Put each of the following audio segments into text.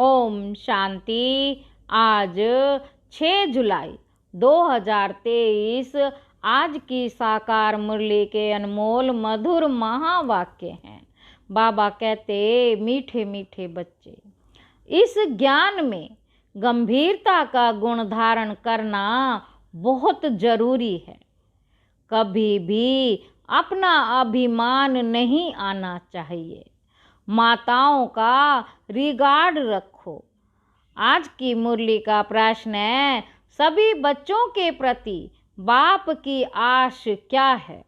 ओम शांति। आज 6 जुलाई 2023 आज की साकार मुरली के अनमोल मधुर महावाक्य हैं। बाबा कहते, मीठे मीठे बच्चे, इस ज्ञान में गंभीरता का गुण धारण करना बहुत जरूरी है। कभी भी अपना अभिमान नहीं आना चाहिए। माताओं का रिगार्ड रखो। आज की मुरली का प्रश्न है, सभी बच्चों के प्रति बाप की आश क्या है?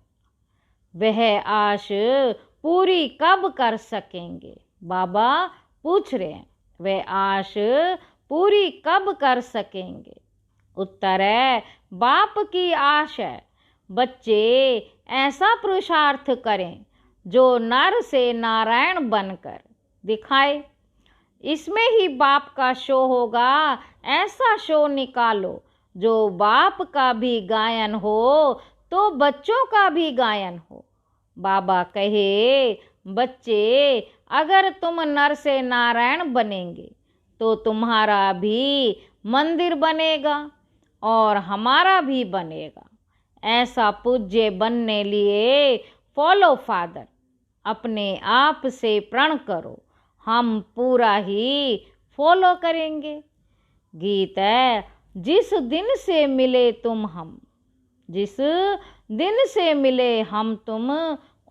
वह आश पूरी कब कर सकेंगे? बाबा पूछ रहे हैं, वह आश पूरी कब कर सकेंगे? उत्तर है, बाप की आश है बच्चे ऐसा पुरुषार्थ करें जो नर से नारायण बनकर दिखाए। इसमें ही बाप का शो होगा। ऐसा शो निकालो जो बाप का भी गायन हो तो बच्चों का भी गायन हो। बाबा कहे, बच्चे अगर तुम नर से नारायण बनेंगे तो तुम्हारा भी मंदिर बनेगा और हमारा भी बनेगा। ऐसा पूज्य बनने लिए फॉलो फादर, अपने आप से प्रण करो, हम पूरा ही फॉलो करेंगे। गीत है, जिस दिन से मिले तुम हम, जिस दिन से मिले हम तुम,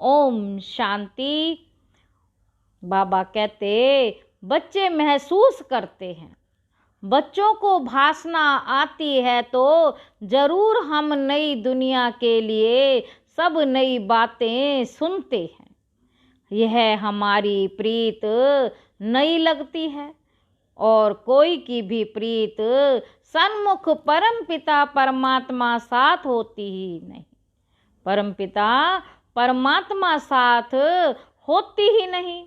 ओम शांति। बाबा कहते, बच्चे महसूस करते हैं। बच्चों को भाषा आती है तो जरूर हम नई दुनिया के लिए सब नई बातें सुनते हैं। यह हमारी प्रीत नई लगती है और कोई की भी प्रीत सन्मुख परमपिता परमात्मा साथ होती ही नहीं। परमपिता परमात्मा साथ होती ही नहीं।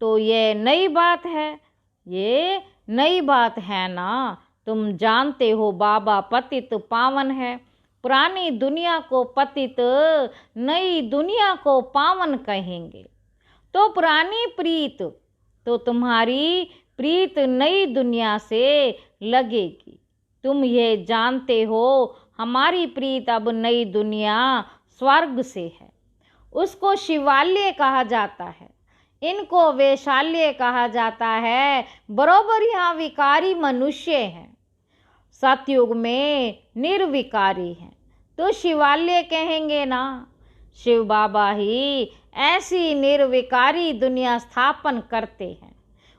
तो ये नई बात है, ये नई बात है ना। तुम जानते हो बाबा पतित पावन है। पुरानी दुनिया को पतित, नई दुनिया को पावन कहेंगे। तो पुरानी प्रीत, तो तुम्हारी प्रीत नई दुनिया से लगेगी। तुम ये जानते हो हमारी प्रीत अब नई दुनिया स्वर्ग से है। उसको शिवालय कहा जाता है, इनको वैशाल्य कहा जाता है। बरोबर यहाँ विकारी मनुष्य हैं। सतयुग में निर्विकारी हैं तो शिवालय कहेंगे ना। शिव बाबा ही ऐसी निर्विकारी दुनिया स्थापन करते हैं।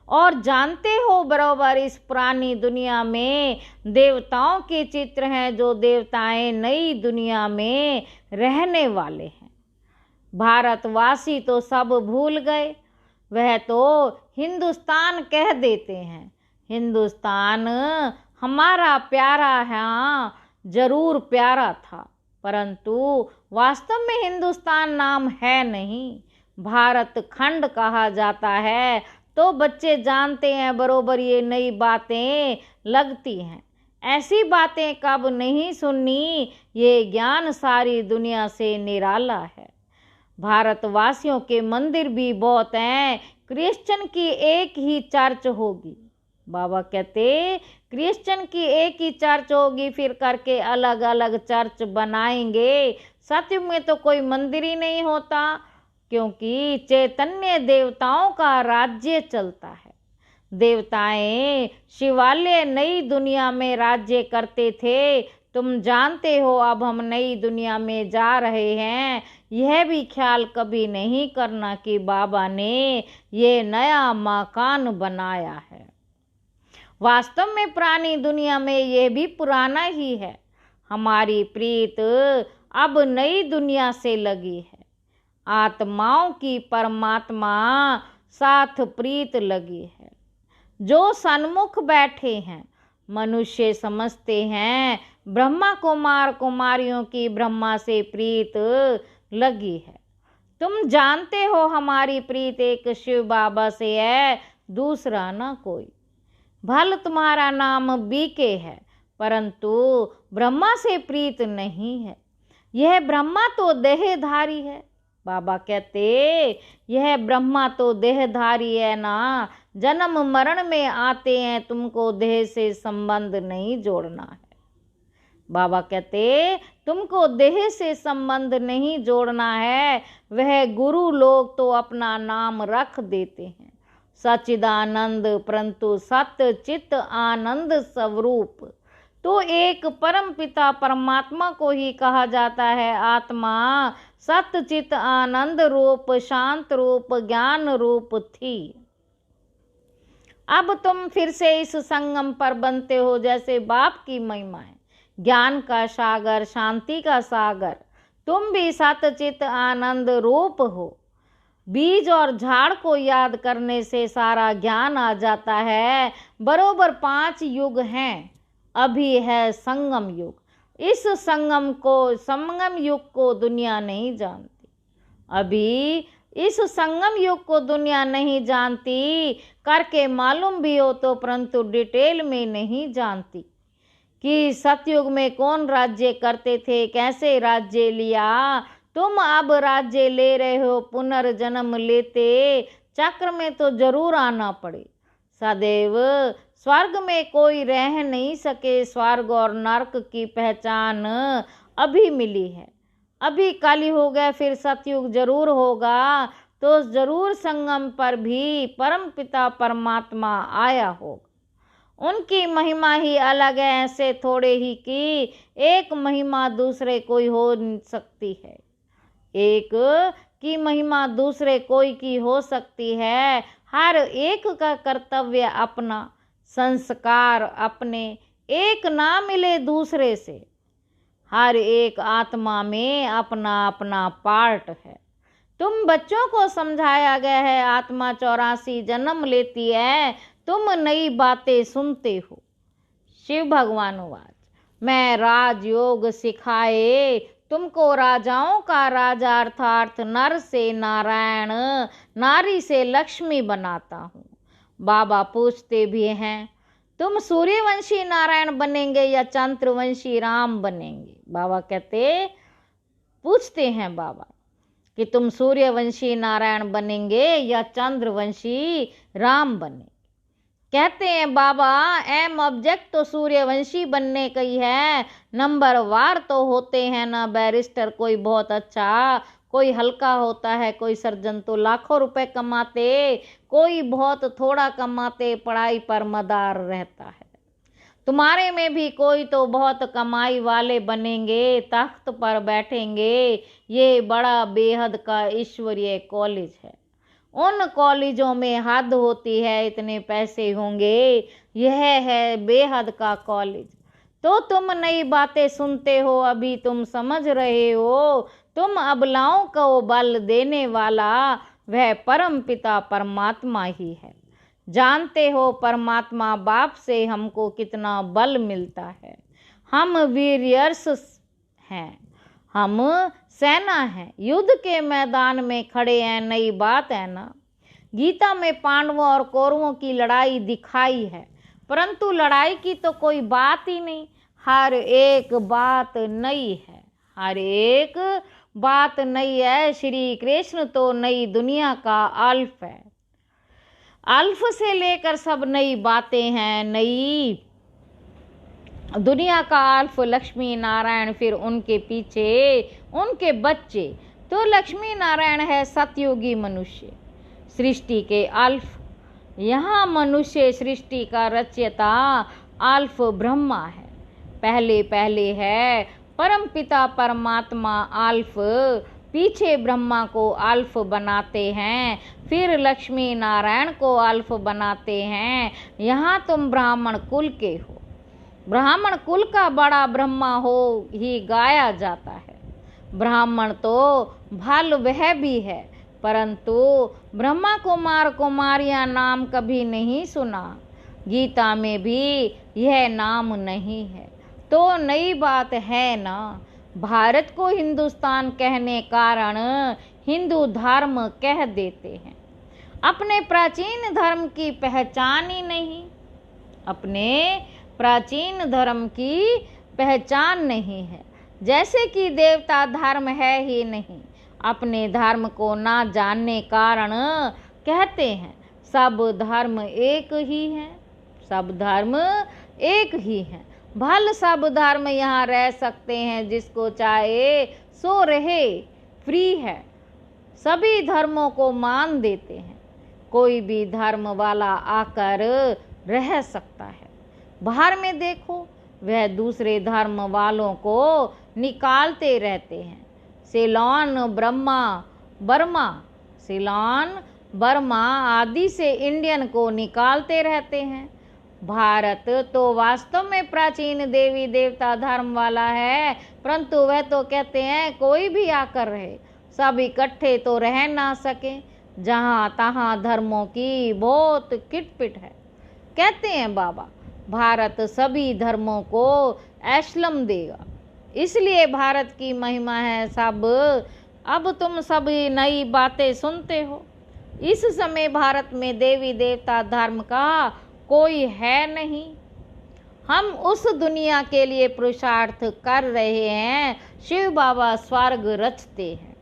और जानते हो बरोबर इस पुरानी दुनिया में देवताओं के चित्र हैं, जो देवताएं नई दुनिया में रहने वाले हैं। भारतवासी तो सब भूल गए, वह तो हिंदुस्तान कह देते हैं। हिंदुस्तान हमारा प्यारा है, जरूर प्यारा था, परंतु वास्तव में हिंदुस्तान नाम है नहीं, भारत खंड कहा जाता है। तो बच्चे जानते हैं बरोबर ये नई बातें लगती हैं। ऐसी बातें कब नहीं सुननी, ये ज्ञान सारी दुनिया से निराला है। भारतवासियों के मंदिर भी बहुत हैं, क्रिश्चियन की एक ही चर्च होगी। बाबा कहते, क्रिश्चियन की एक ही चर्च होगी, फिर करके अलग अलग चर्च बनाएंगे। सत्य में तो कोई मंदिर ही नहीं होता, क्योंकि चैतन्य देवताओं का राज्य चलता है। देवताएं शिवालय नई दुनिया में राज्य करते थे। तुम जानते हो अब हम नई दुनिया में जा रहे हैं। यह भी ख्याल कभी नहीं करना कि बाबा ने ये नया मकान बनाया है। वास्तव में पुरानी दुनिया में यह भी पुराना ही है। हमारी प्रीत अब नई दुनिया से लगी है। आत्माओं की परमात्मा साथ प्रीत लगी है। जो सन्मुख बैठे हैं मनुष्य समझते हैं ब्रह्मा कुमार कुमारियों की ब्रह्मा से प्रीत लगी है। तुम जानते हो हमारी प्रीत एक शिव बाबा से है, दूसरा ना कोई। भल तुम्हारा नाम बीके है, परंतु ब्रह्मा से प्रीत नहीं है। यह ब्रह्मा तो देहधारी है। बाबा कहते, यह ब्रह्मा तो देहधारी है ना, जन्म मरण में आते हैं, तुमको देह से संबंध नहीं जोड़ना है। बाबा कहते तुमको देह से संबंध नहीं जोड़ना है। वह गुरु लोग तो अपना नाम रख देते हैं सच्चिदानंद, परंतु सत्य चित्त आनंद स्वरूप तो एक परम पिता परमात्मा को ही कहा जाता है। आत्मा सत्य चित्त आनंद रूप, शांत रूप, ज्ञान रूप थी। अब तुम फिर से इस संगम पर बनते हो जैसे बाप की महिमा है, ज्ञान का सागर, शांति का सागर। तुम भी सत्य चित्त आनंद रूप हो। बीज और झाड़ को याद करने से सारा ज्ञान आ जाता है। बरोबर 5 युग हैं, अभी है संगम युग। इस संगम युग को दुनिया नहीं जानती। अभी इस संगम युग को दुनिया नहीं जानती, करके मालूम भी हो तो परंतु डिटेल में नहीं जानती कि सतयुग में कौन राज्य करते थे, कैसे राज्य लिया। तुम अब राज्य ले रहे हो, पुनर्जन्म लेते चक्र में तो जरूर आना पड़े। सदैव स्वर्ग में कोई रह नहीं सके। स्वर्ग और नरक की पहचान अभी मिली है। अभी काली हो गया, फिर सतयुग जरूर होगा, तो जरूर संगम पर भी परम पिता परमात्मा आया होगा। उनकी महिमा ही अलग है, ऐसे थोड़े ही कि एक महिमा दूसरे कोई हो सकती है। एक की महिमा दूसरे कोई की हो सकती है। हर एक का कर्तव्य अपना, संस्कार अपने, एक ना मिले दूसरे से। हर एक आत्मा में अपना अपना पार्ट है। तुम बच्चों को समझाया गया है आत्मा 84 जन्म लेती है, तुम नई बातें सुनते हो। शिव भगवान वाच, मैं राजयोग सिखाए तुमको राजाओं का राजा, अर्थात नर से नारायण, नारी से लक्ष्मी बनाता हूँ। बाबा पूछते भी हैं तुम सूर्यवंशी नारायण बनेंगे या चंद्रवंशी राम बनेंगे। बाबा कहते, पूछते हैं बाबा कि तुम सूर्यवंशी नारायण बनेंगे या चंद्रवंशी राम बनेंगे। कहते हैं बाबा एम ऑब्जेक्ट तो सूर्यवंशी बनने का ही है। नंबर वार तो होते हैं ना बैरिस्टर, कोई बहुत अच्छा, कोई हल्का होता है, कोई सर्जन तो लाखों रुपए कमाते, कोई बहुत थोड़ा कमाते, पढ़ाई पर मदार रहता है। तुम्हारे में भी कोई तो बहुत कमाई वाले बनेंगे, तख्त पर बैठेंगे। ये बड़ा बेहद का ईश्वरीय कॉलेज है। उन कॉलेजों में हद होती है, इतने पैसे होंगे। यह है बेहद का कॉलेज। तो तुम नई बातें सुनते हो, अभी तुम समझ रहे हो। तुम अबलाओं को बल देने वाला वह परम पिता परमात्मा ही है। जानते हो परमात्मा बाप से हमको कितना बल मिलता है। हम वीरियर्स हैं, हम सेना है, युद्ध के मैदान में खड़े हैं। नई बात है ना, गीता में पांडवों और कौरवों की लड़ाई दिखाई है, परंतु लड़ाई की तो कोई बात ही नहीं। हर एक बात नई है, हर एक बात नई है। श्री कृष्ण तो नई दुनिया का अल्फ है। अल्फ से लेकर सब नई बातें हैं। नई दुनिया का अल्फ लक्ष्मी नारायण, फिर उनके पीछे उनके बच्चे। तो लक्ष्मी नारायण है सतयुगी मनुष्य, सृष्टि के अल्फ। यहाँ मनुष्य सृष्टि का रचयिता अल्फ ब्रह्मा है। पहले पहले है परम पिता परमात्मा अल्फ, पीछे ब्रह्मा को अल्फ बनाते हैं, फिर लक्ष्मी नारायण को अल्फ बनाते हैं। यहाँ तुम ब्राह्मण कुल के हो। ब्राह्मण कुल का बड़ा ब्रह्मा हो ही गाया जाता है। ब्राह्मण तो भल वह भी है, परंतु ब्रह्मा कुमार कुमारियां नाम कभी नहीं सुना। गीता में भी यह नाम नहीं है। तो नई बात है ना। भारत को हिंदुस्तान कहने कारण हिंदू धर्म कह देते हैं। अपने प्राचीन धर्म की पहचान ही नहीं, अपने प्राचीन धर्म की पहचान नहीं है। जैसे कि देवता धर्म है ही नहीं। अपने धर्म को ना जानने कारण कहते हैं सब धर्म एक ही हैं, सब धर्म एक ही हैं। भल सब धर्म यहाँ रह सकते हैं, जिसको चाहे सो रहे, फ्री है। सभी धर्मों को मान देते हैं, कोई भी धर्म वाला आकर रह सकता है। बाहर में देखो, वह दूसरे धर्म वालों को निकालते रहते हैं। सीलोन बर्मा आदि से इंडियन को निकालते रहते हैं। भारत तो वास्तव में प्राचीन देवी देवता धर्म वाला है, परंतु वह तो कहते हैं कोई भी आकर रहे, सब इकट्ठे तो रह ना सके। जहाँ तहाँ धर्मों की बहुत किटपिट है। कहते हैं बाबा, भारत सभी धर्मों को एस्लम देगा, इसलिए भारत की महिमा है सब। अब तुम सभी नई बातें सुनते हो। इस समय भारत में देवी देवता धर्म का कोई है नहीं। हम उस दुनिया के लिए पुरुषार्थ कर रहे हैं। शिव बाबा स्वर्ग रचते हैं।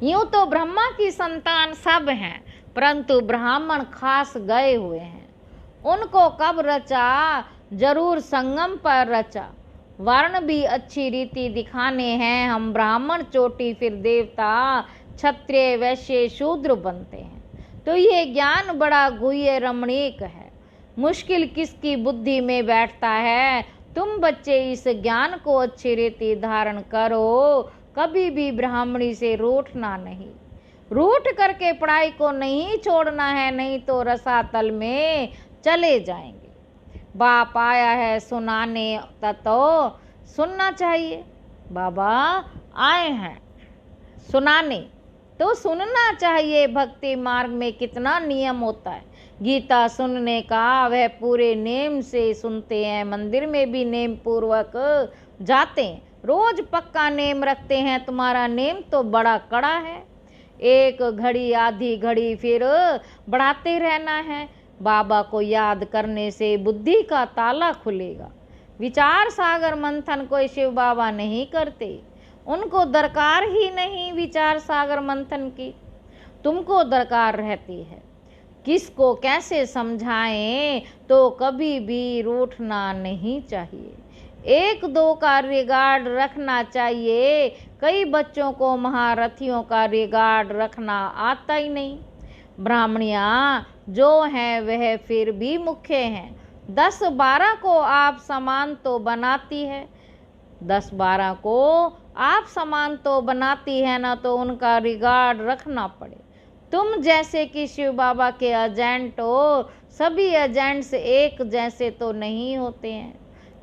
यूं तो ब्रह्मा की संतान सब हैं, परंतु ब्राह्मण खास गए हुए हैं। उनको कब रचा? जरूर संगम पर रचा। वर्ण भी अच्छी रीति दिखाने हैं। हम ब्राह्मण चोटी, फिर देवता, क्षत्रिय, वैश्य, शूद्र बनते हैं। तो ये ज्ञान बड़ा गुह्य रमणीक है। मुश्किल किसकी बुद्धि में बैठता है। तुम बच्चे इस ज्ञान को अच्छी रीति धारण करो। कभी भी ब्राह्मणी से रूठना नहीं। रूठ करके पढ़ाई को नहीं छोड़ना है, नहीं तो रसातल में चले जाएंगे। बाप आया है सुनाने, तो सुनना चाहिए। बाबा आए हैं सुनाने, तो सुनना चाहिए। भक्ति मार्ग में कितना नियम होता है। गीता सुनने का, वह पूरे नेम से सुनते हैं। मंदिर में भी नेम पूर्वक जाते हैं। रोज पक्का नेम रखते हैं। तुम्हारा नेम तो बड़ा कड़ा है। एक घड़ी, आधी घड़ी, फिर बढ़ाते रहना है। बाबा को याद करने से बुद्धि का ताला खुलेगा। विचार सागर मंथन कोई शिव बाबा नहीं करते। उनको दरकार ही नहीं विचार सागर मंथन की। तुमको दरकार रहती है। किसको कैसे समझाएं, तो कभी भी रूठना नहीं चाहिए। एक दो का रिगार्ड रखना चाहिए। कई बच्चों को महारथियों का रिगार्ड रखना आता ही नहीं। ब्राह्मणियाँ जो हैं वह फिर भी मुख्य हैं। 10-12 को आप समान तो बनाती है। 10-12 को आप समान तो बनाती है ना, तो उनका रिगार्ड रखना पड़े। तुम जैसे कि शिव बाबा के एजेंट हो। सभी एजेंट्स एक जैसे तो नहीं होते हैं,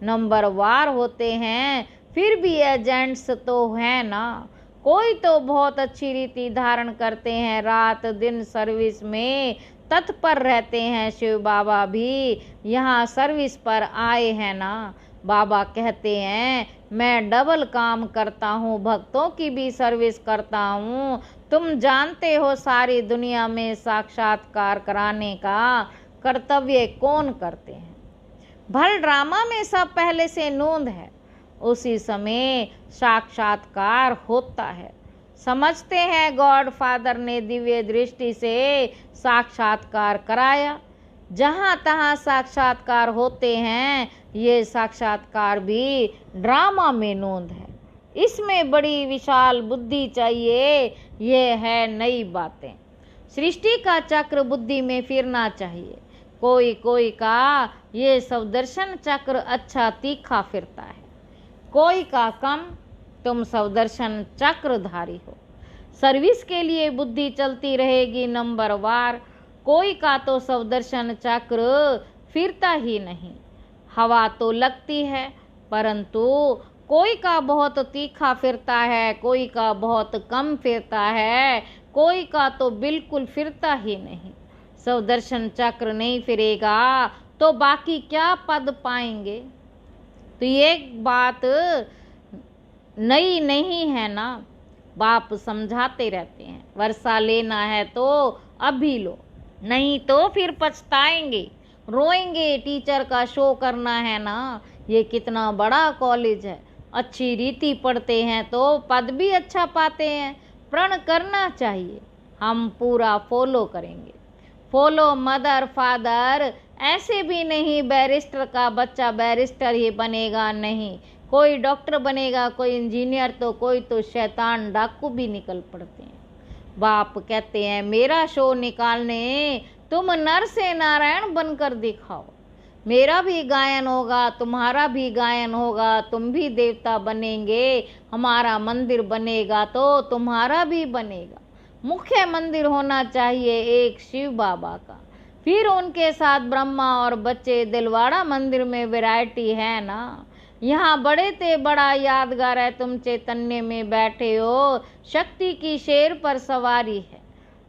नंबरवार होते हैं। फिर भी एजेंट्स तो हैं ना। कोई तो बहुत अच्छी रीति धारण करते हैं, रात दिन सर्विस में तत्पर रहते हैं। शिव बाबा भी यहाँ सर्विस पर आए हैं ना। बाबा कहते हैं मैं डबल काम करता हूँ, भक्तों की भी सर्विस करता हूँ। तुम जानते हो सारी दुनिया में साक्षात्कार कराने का कर्तव्य कौन करते हैं। भल ड्रामा में सब पहले से नोंद है, उसी समय साक्षात्कार होता है। समझते हैं गॉड फादर ने दिव्य दृष्टि से साक्षात्कार कराया। जहाँ तहाँ साक्षात्कार होते हैं। ये साक्षात्कार भी ड्रामा में नोंद है। इसमें बड़ी विशाल बुद्धि चाहिए। ये है नई बातें। सृष्टि का चक्र बुद्धि में फिरना चाहिए। कोई का ये सब दर्शन चक्र अच्छा तीखा फिरता है, कोई का कम। तुम सब दर्शन चक्रधारी हो। सर्विस के लिए बुद्धि चलती रहेगी नंबरवार। कोई का तो सब दर्शन चक्र फिरता ही नहीं। हवा तो लगती है, परंतु कोई का बहुत तीखा फिरता है, कोई का बहुत कम फिरता है, कोई का तो बिल्कुल फिरता ही नहीं। सब दर्शन चक्र नहीं फिरेगा तो बाकी क्या पद पाएंगे। तो ये बात नई नहीं है ना। बाप समझाते रहते हैं। वर्षा लेना है तो अभी लो, नहीं तो फिर पछताएंगे, रोएंगे। टीचर का शो करना है ना। ये कितना बड़ा कॉलेज है। अच्छी रीति पढ़ते हैं तो पद भी अच्छा पाते हैं। प्रण करना चाहिए। हम पूरा फॉलो करेंगे। Follow mother father. ऐसे भी नहीं बैरिस्टर का बच्चा बैरिस्टर ही बनेगा, नहीं। कोई डॉक्टर बनेगा, कोई इंजीनियर, तो कोई तो शैतान डाकू भी निकल पड़ते हैं। बाप कहते हैं मेरा शो निकालने तुम नर से नारायण बनकर दिखाओ। मेरा भी गायन होगा, तुम्हारा भी गायन होगा, तुम भी देवता बनेंगे, हमारा मंदिर बनेगा तो तुम्हारा भी बनेगा। मुख्य मंदिर होना चाहिए एक शिव बाबा का, फिर उनके साथ ब्रह्मा और बच्चे। दिलवाड़ा मंदिर में वैरायटी है ना। यहाँ बड़े ते बड़ा यादगार है, तुम चैतन्य में बैठे हो। शक्ति की शेर पर सवारी है,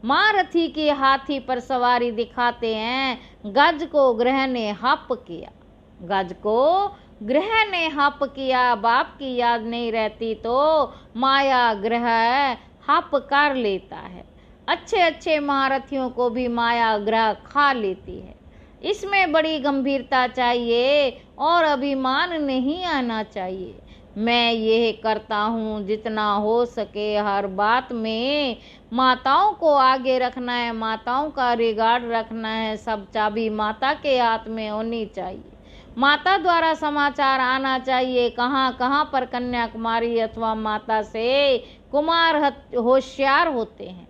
महारथी की हाथी पर सवारी दिखाते हैं। गज को ग्रह ने हप किया, गज को ग्रह ने हप किया। बाप की याद नहीं रहती तो माया ग्रह हप कर लेता है। अच्छे अच्छे महारथियों को भी माया ग्रह खा लेती है। इसमें बड़ी गंभीरता चाहिए और अभिमान नहीं आना चाहिए। मैं यह करता हूँ जितना हो सके हर बात में। माताओं को आगे रखना है, माताओं का रिगार्ड रखना है। सब चाबी माता के हाथ में होनी चाहिए। माता द्वारा समाचार आना चाहिए कहाँ कहाँ पर कन्याकुमारी अथवा माता से कुमार होशियार होते हैं।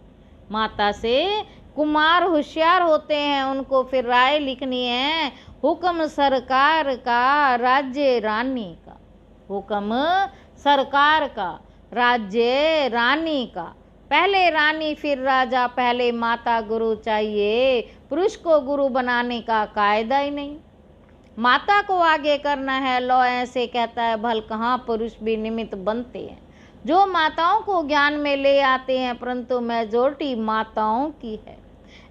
माता से कुमार होशियार होते हैं, उनको फिर राय लिखनी है। हुक्म सरकार का, राज्य रानी का। हुक्म सरकार का, राज्य रानी का। पहले रानी फिर राजा, पहले माता गुरु चाहिए। पुरुष को गुरु बनाने का कायदा ही नहीं। माता को आगे करना है, लो ऐसे कहता है। भल कहाँ पुरुष भी निमित्त बनते हैं जो माताओं को ज्ञान में ले आते हैं, परंतु मेजॉरिटी माताओं की है।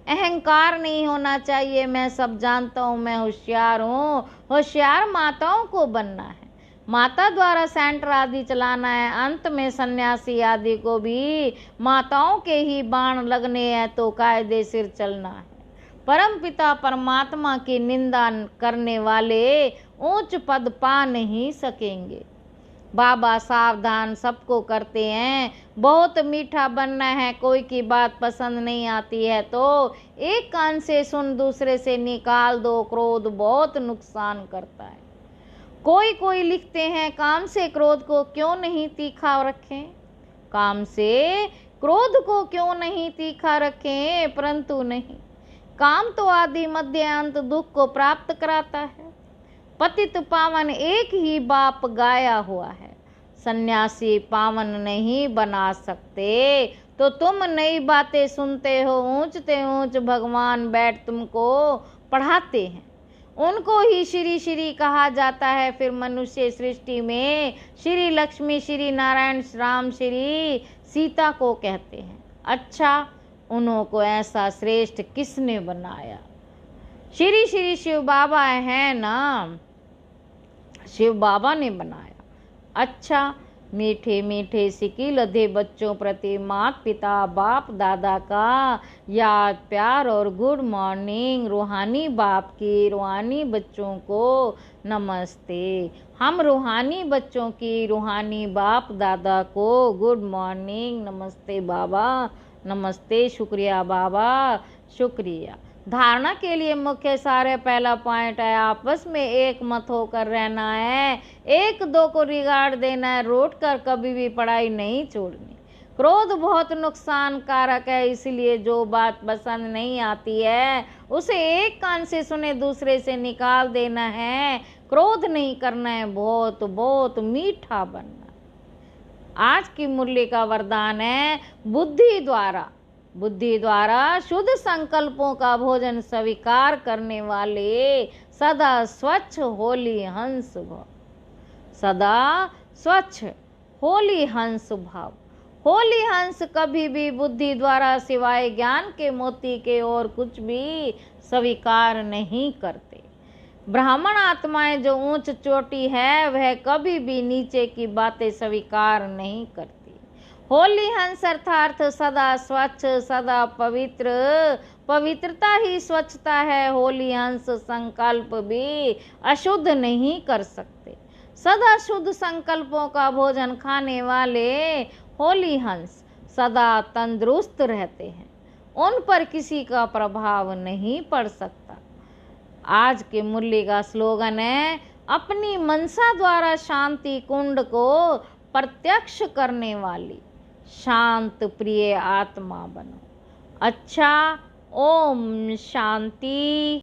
अहंकार नहीं होना चाहिए, मैं सब जानता हूँ, मैं होशियार हूँ। होशियार माताओं को बनना है। माता द्वारा सेंटर आदि चलाना है। अंत में सन्यासी आदि को भी माताओं के ही बाण लगने हैं तो कायदे सिर चलना है। परम पिता परमात्मा की निंदा करने वाले ऊंच पद पा नहीं सकेंगे। बाबा सावधान सबको करते हैं। बहुत मीठा बनना है, कोई की बात पसंद नहीं आती है तो एक कान से सुन दूसरे से निकाल दो। क्रोध बहुत नुकसान करता है। कोई कोई लिखते हैं काम से क्रोध को क्यों नहीं तीखा रखें, काम से क्रोध को क्यों नहीं तीखा रखें, परंतु नहीं। काम तो आदि मध्य अंत दुख को प्राप्त कराता है। पतित पावन एक ही बाप गाया हुआ है। सन्यासी पावन नहीं बना सकते तो तुम नई बातें सुनते हो। ऊंचते ऊंच भगवान बैठ तुमको पढ़ाते हैं, उनको ही श्री श्री कहा जाता है। फिर मनुष्य सृष्टि में श्री लक्ष्मी, श्री नारायण, राम, श्री सीता को कहते हैं। अच्छा, उन्हों को ऐसा श्रेष्ठ किसने बनाया? श्री श्री शिव बाबा है ना, शिव बाबा ने बनाया। अच्छा, मीठे मीठे सिक्की लधे बच्चों प्रति माता पिता बाप दादा का याद प्यार और गुड मॉर्निंग। रूहानी बाप की रूहानी बच्चों को नमस्ते। हम रूहानी बच्चों की रूहानी बाप दादा को गुड मॉर्निंग, नमस्ते बाबा, नमस्ते, शुक्रिया बाबा, शुक्रिया। धारणा के लिए मुख्य सारे पहला पॉइंट है आपस में एक मत होकर रहना है। एक दो को रिगार्ड देना है, रोट कर कभी भी पढ़ाई नहीं छोड़नी। क्रोध बहुत नुकसान कारक है, इसलिए जो बात पसंद नहीं आती है उसे एक कान से सुने दूसरे से निकाल देना है। क्रोध नहीं करना है, बहुत बहुत मीठा बनना। आज की मुरली का वरदान है बुद्धि द्वारा शुद्ध संकल्पों का भोजन स्वीकार करने वाले सदा स्वच्छ होली हंस भाव। सदा स्वच्छ होली हंस भाव। होली हंस कभी भी बुद्धि द्वारा सिवाय ज्ञान के मोती के और कुछ भी स्वीकार नहीं करते। ब्राह्मण आत्माएं जो ऊंच चोटी है वह कभी भी नीचे की बातें स्वीकार नहीं करती। होली हंस अर्थात सदा स्वच्छ, सदा पवित्र। पवित्रता ही स्वच्छता है। होली हंस संकल्प भी अशुद्ध नहीं कर सकते। सदा शुद्ध संकल्पों का भोजन खाने वाले होली हंस सदा तंदुरुस्त रहते हैं। उन पर किसी का प्रभाव नहीं पड़ सकता। आज के मुरली का स्लोगन है, अपनी मनसा द्वारा शांति कुंड को प्रत्यक्ष करने वाली शांत प्रिय आत्मा बनो। अच्छा, ओम शांति।